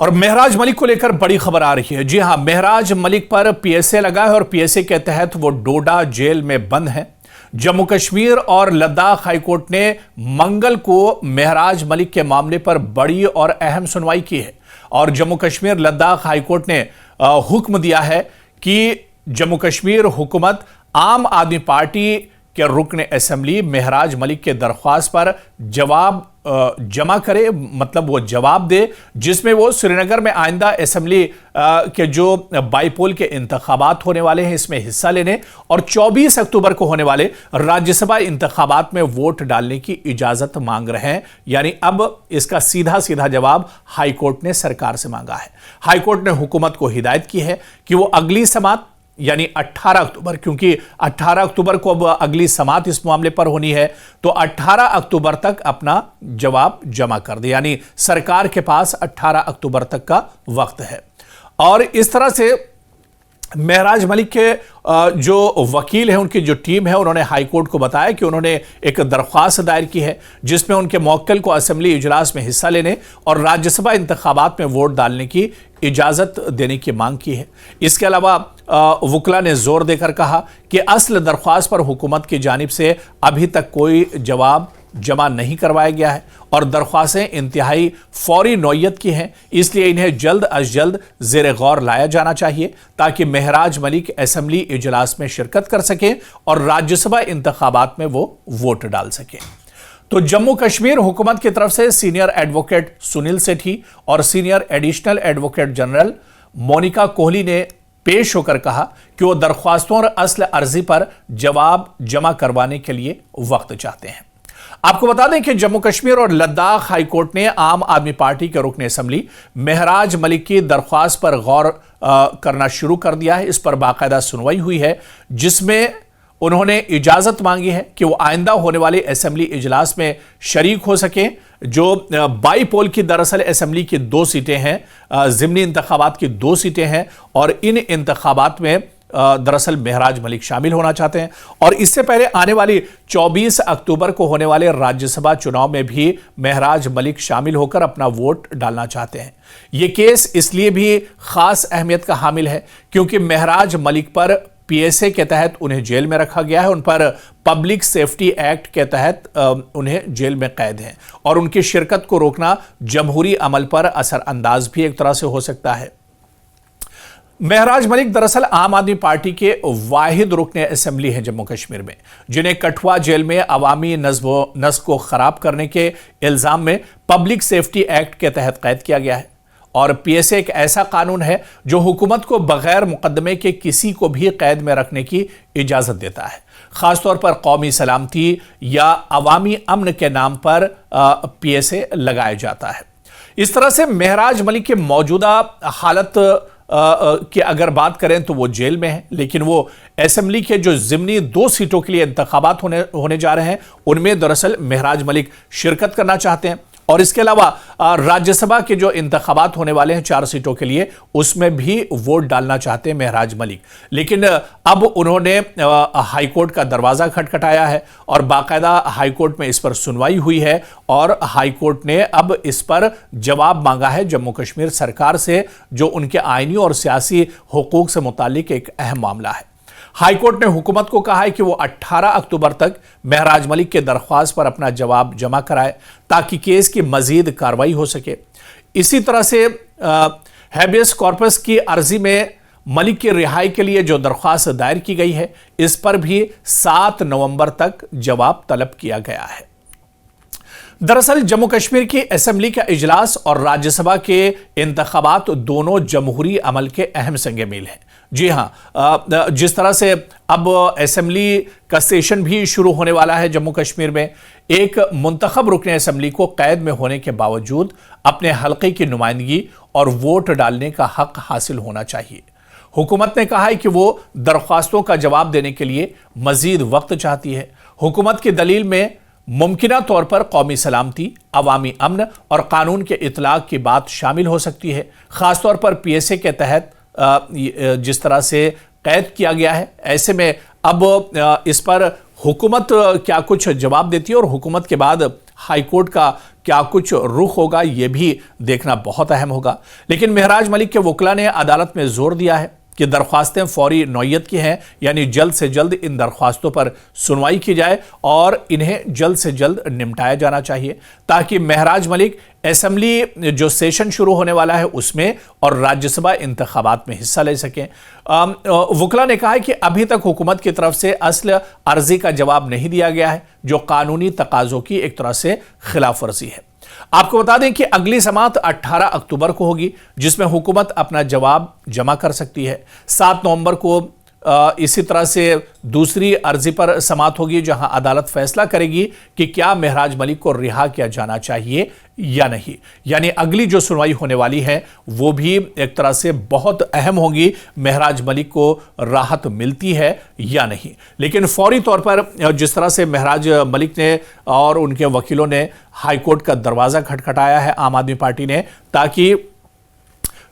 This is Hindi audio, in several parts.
और महराज मलिक को लेकर बड़ी खबर आ रही है। जी हां, महराज मलिक पर पीएसए लगा है और पीएसए के तहत वो डोडा जेल में बंद है। जम्मू कश्मीर और लद्दाख हाईकोर्ट ने मंगल को महराज मलिक के मामले पर बड़ी और अहम सुनवाई की है और जम्मू कश्मीर लद्दाख हाईकोर्ट ने हुक्म दिया है कि जम्मू कश्मीर हुकूमत आम आदमी पार्टी के रुकन असेंबली महराज मलिक के दरख्वास्त पर जवाब जमा करे, मतलब वो जवाब दे जिसमें वो श्रीनगर में आइंदा असेंबली के जो बाईपोल के इंतखाबात होने वाले हैं इसमें हिस्सा लेने और 24 अक्टूबर को होने वाले राज्यसभा इंतखाबात में वोट डालने की इजाजत मांग रहे हैं। यानी अब इसका सीधा सीधा जवाब हाईकोर्ट ने सरकार से मांगा है। हाईकोर्ट ने हुकूमत को हिदायत की है कि वो अगली समात यानी 18 अक्टूबर, क्योंकि 18 अक्टूबर को अब अगली समात इस मामले पर होनी है, तो 18 अक्टूबर तक अपना जवाब जमा कर दे। यानी सरकार के पास 18 अक्टूबर तक का वक्त है। और इस तरह से महराज मलिक के जो वकील हैं, उनकी जो टीम है, उन्होंने हाईकोर्ट को बताया कि उन्होंने एक दरख्वास्त दायर की है जिसमें उनके मौक्किल को असेंबली इजलास में हिस्सा लेने और राज्यसभा इंतखाबात में वोट डालने की इजाज़त देने की मांग की है। इसके अलावा वकील ने जोर देकर कहा कि असल दरख्वास्त पर हुकूमत की जानिब से अभी तक कोई जवाब जमा नहीं करवाया गया है और दरख्वास्तें इंतहाई फौरी नौयत की हैं, इसलिए इन्हें जल्द अज जल्द ज़ेर गौर लाया जाना चाहिए ताकि महराज मलिक असेंबली इजलास में शिरकत कर सकें और राज्यसभा इंतखाबात में वो वोट डाल सकें। तो जम्मू कश्मीर हुकूमत की तरफ से सीनियर एडवोकेट सुनील सेठी और senior additional advocate general Monika Kohli ने पेश होकर कहा कि वो दरख्वास्तों और असल अर्जी पर जवाब जमा करवाने के लिए वक्त चाहते हैं। आपको बता दें कि जम्मू कश्मीर और लद्दाख हाईकोर्ट ने आम आदमी पार्टी के रुकन असेंबली महराज मलिक की दरख्वास्त पर गौर करना शुरू कर दिया है। इस पर बाकायदा सुनवाई हुई है जिसमें उन्होंने इजाजत मांगी है कि वो आइंदा होने वाले असेंबली इजलास में शरीक हो सके। जो बाईपोल की दरअसल असेंबली की 2 सीटें हैं, ज़िमनी इंतखाबात की 2 सीटें हैं और इन इंतखाबात में दरअसल महराज मलिक शामिल होना चाहते हैं और इससे पहले आने वाली 24 अक्टूबर को होने वाले राज्यसभा चुनाव में भी महराज मलिक शामिल होकर अपना वोट डालना चाहते हैं। यह केस इसलिए भी खास अहमियत का हामिल है क्योंकि महराज मलिक पर पीएसए के तहत उन्हें जेल में रखा गया है, उन पर पब्लिक सेफ्टी एक्ट के तहत उन्हें जेल में कैद है और उनकी शिरकत को रोकना जमहूरी अमल पर असरअंदाज भी एक तरह से हो सकता है। महराज मलिक दरअसल आम आदमी पार्टी के वाहिद रुकन असेंबली है जम्मू कश्मीर में, जिन्हें कठुआ जेल में अवामी नस्ब को खराब करने के इल्जाम में पब्लिक सेफ्टी एक्ट के तहत कैद किया गया है। और पीएसए एक ऐसा कानून है जो हुकूमत को बगैर मुकदमे के किसी को भी कैद में रखने की इजाजत देता है, खासतौर पर कौमी सलामती या अवामी अमन के नाम पर पीएसए लगाया जाता है। इस तरह से महराज मलिक की मौजूदा हालत की अगर बात करें तो वो जेल में है, लेकिन वो असेंबली के जो ज़िमनी 2 सीटों के लिए इंतखाबात होने जा रहे हैं उनमें दरअसल महराज मलिक शिरकत करना चाहते हैं और इसके अलावा राज्यसभा के जो इंतखाबात होने वाले हैं 4 सीटों के लिए उसमें भी वोट डालना चाहते हैं महराज मलिक। लेकिन अब उन्होंने हाईकोर्ट का दरवाज़ा खटखटाया है और बाकायदा हाईकोर्ट में इस पर सुनवाई हुई है और हाईकोर्ट ने अब इस पर जवाब मांगा है जम्मू कश्मीर सरकार से, जो उनके आईनी और सियासी हुकूक से मुतालिक एक अहम मामला है। हाईकोर्ट ने हुकूमत को कहा है कि वो 18 अक्टूबर तक महराज मलिक के दरख्वास्त पर अपना जवाब जमा कराए ताकि केस की मजीद कार्रवाई हो सके। इसी तरह से हैबियस कॉर्पस की अर्जी में मलिक की रिहाई के लिए जो दरख्वास्त दायर की गई है इस पर भी 7 नवंबर तक जवाब तलब किया गया है। दरअसल जम्मू कश्मीर की असेंबली का इजलास और राज्यसभा के इंतखाबात दोनों जमहूरी अमल के अहम संग मील हैं। जी हाँ, जिस तरह से अब असेंबली का सेशन भी शुरू होने वाला है जम्मू कश्मीर में, एक मुंतखब रुकन असेंबली को कैद में होने के बावजूद अपने हल्के की नुमाइंदगी और वोट डालने का हक हासिल होना चाहिए। हुकूमत ने कहा है कि वो दरख्वास्तों का जवाब देने के लिए मजीद वक्त चाहती है। हुकूमत की दलील में मुमकिना तौर पर कौमी सलामती, अवामी अमन और कानून के इतलाक की बात शामिल हो सकती है, खासतौर पर पीएसए के तहत जिस तरह से कैद किया गया है। ऐसे में अब इस पर हुकूमत क्या कुछ जवाब देती है और हुकूमत के बाद हाईकोर्ट का क्या कुछ रुख होगा, यह भी देखना बहुत अहम होगा। लेकिन महराज मलिक के वकील ने अदालत में जोर दिया है कि दरख्वास्तें फौरी नौयत की हैं, यानी जल्द से जल्द इन दरख्वास्तों पर सुनवाई की जाए और इन्हें जल्द से जल्द निपटाया जाना चाहिए, ताकि महराज मलिक असेंबली जो सेशन शुरू होने वाला है उसमें और राज्यसभा इंतखाबात में हिस्सा ले सकें। वकील ने कहा है कि अभी तक हुकूमत की तरफ से असल अर्जी का जवाब नहीं दिया गया है, जो कानूनी तकाजों की एक तरह से खिलाफ वर्जी है। आपको बता दें कि अगली समात 18 अक्टूबर को होगी, जिसमें हुकूमत अपना जवाब जमा कर सकती है। 7 नवंबर को इसी तरह से दूसरी अर्जी पर समात होगी, जहां अदालत फैसला करेगी कि क्या महराज मलिक को रिहा किया जाना चाहिए या नहीं। यानी अगली जो सुनवाई होने वाली है वो भी एक तरह से बहुत अहम होगी, महराज मलिक को राहत मिलती है या नहीं। लेकिन फौरी तौर पर जिस तरह से महराज मलिक ने और उनके वकीलों ने हाईकोर्ट का दरवाजा खटखटाया है आम आदमी पार्टी ने, ताकि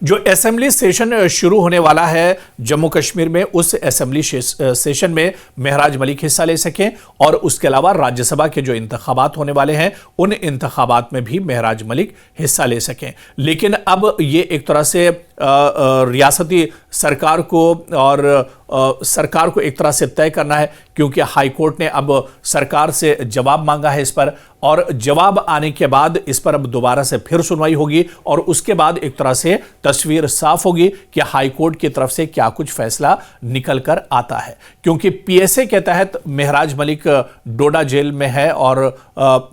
जो असेंबली सेशन शुरू होने वाला है जम्मू कश्मीर में, उस असेंबली सेशन में महराज मलिक हिस्सा ले सकें और उसके अलावा राज्यसभा के जो इंतखाबात होने वाले हैं उन इंतखाबात में भी महराज मलिक हिस्सा ले सकें। लेकिन अब ये एक तरह से रियासती सरकार को और सरकार को एक तरह से तय करना है, क्योंकि हाई कोर्ट ने अब सरकार से जवाब मांगा है इस पर, और जवाब आने के बाद इस पर अब दोबारा से फिर सुनवाई होगी और उसके बाद एक तरह से तस्वीर साफ होगी कि हाई कोर्ट की तरफ से क्या कुछ फैसला निकल कर आता है। क्योंकि पीएसए के तहत महराज मलिक डोडा जेल में है और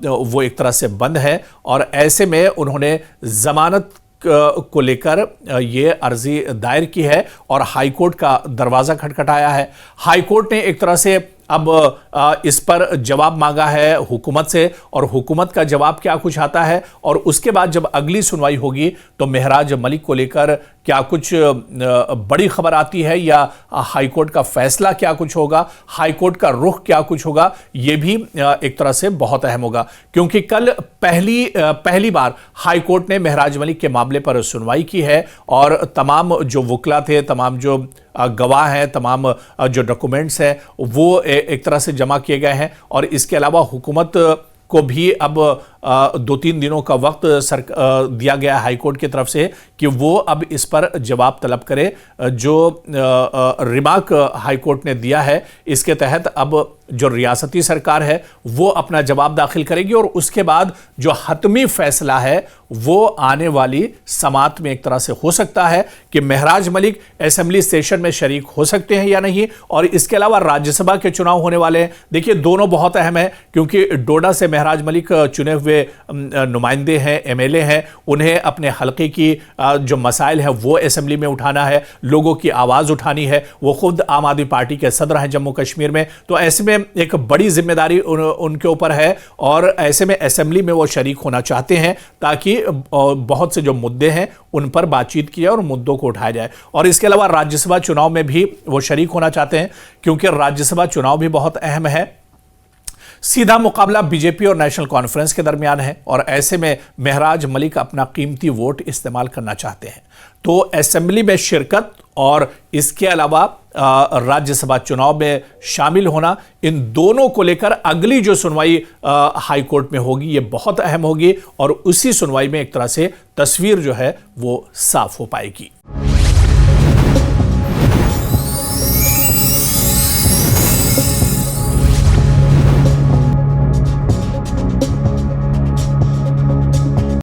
वो एक तरह से बंद है, और ऐसे में उन्होंने जमानत को लेकर ये अर्जी दायर की है और हाईकोर्ट का दरवाजा खटखटाया है। हाईकोर्ट ने एक तरह से अब इस पर जवाब मांगा है हुकूमत से, और हुकूमत का जवाब क्या कुछ आता है और उसके बाद जब अगली सुनवाई होगी तो महराज मलिक को लेकर क्या कुछ बड़ी खबर आती है या हाईकोर्ट का फैसला क्या कुछ होगा, हाईकोर्ट का रुख क्या कुछ होगा, यह भी एक तरह से बहुत अहम होगा। क्योंकि कल पहली बार हाईकोर्ट ने महराज मलिक के मामले पर सुनवाई की है और तमाम जो वकील थे, तमाम जो गवाह हैं, तमाम जो डॉक्यूमेंट्स हैं वो एक तरह से जमा किए गए हैं, और इसके अलावा हुकूमत को भी अब 2-3 दिनों का वक्त दिया गया हाईकोर्ट की तरफ से कि वो अब इस पर जवाब तलब करे। जो रिमार्क हाईकोर्ट ने दिया है इसके तहत अब जो रियासती सरकार है वो अपना जवाब दाखिल करेगी और उसके बाद जो हतमी फैसला है वो आने वाली समात में एक तरह से हो सकता है कि महराज मलिक असेंबली सेशन में शरीक हो सकते हैं या नहीं। और इसके अलावा राज्यसभा के चुनाव होने वाले हैं। देखिए दोनों बहुत अहम है, क्योंकि डोडा से महराज मलिक चुने हुए नुमाइंदे हैं, एमएलए हैं, उन्हें अपने हल्के की जो मसाइल है वो असेंबली में उठाना है, लोगों की आवाज़ उठानी है। वो खुद आम आदमी पार्टी के सदर हैं जम्मू कश्मीर में, तो ऐसे में एक बड़ी जिम्मेदारी उनके ऊपर है और ऐसे में असेंबली में वो शरीक होना चाहते हैं ताकि बहुत से जो मुद्दे हैं उन पर बातचीत की जाए और मुद्दों को उठाया जाए। और इसके अलावा राज्यसभा चुनाव में भी वो शरीक होना चाहते हैं, क्योंकि राज्यसभा चुनाव भी बहुत अहम है। सीधा मुकाबला बीजेपी और नेशनल कॉन्फ्रेंस के दरमियान है और ऐसे में महराज मलिक अपना कीमती वोट इस्तेमाल करना चाहते हैं। तो असेंबली में शिरकत और इसके अलावा राज्यसभा चुनाव में शामिल होना, इन दोनों को लेकर अगली जो सुनवाई हाई कोर्ट में होगी ये बहुत अहम होगी और उसी सुनवाई में एक तरह से तस्वीर जो है वो साफ हो पाएगी।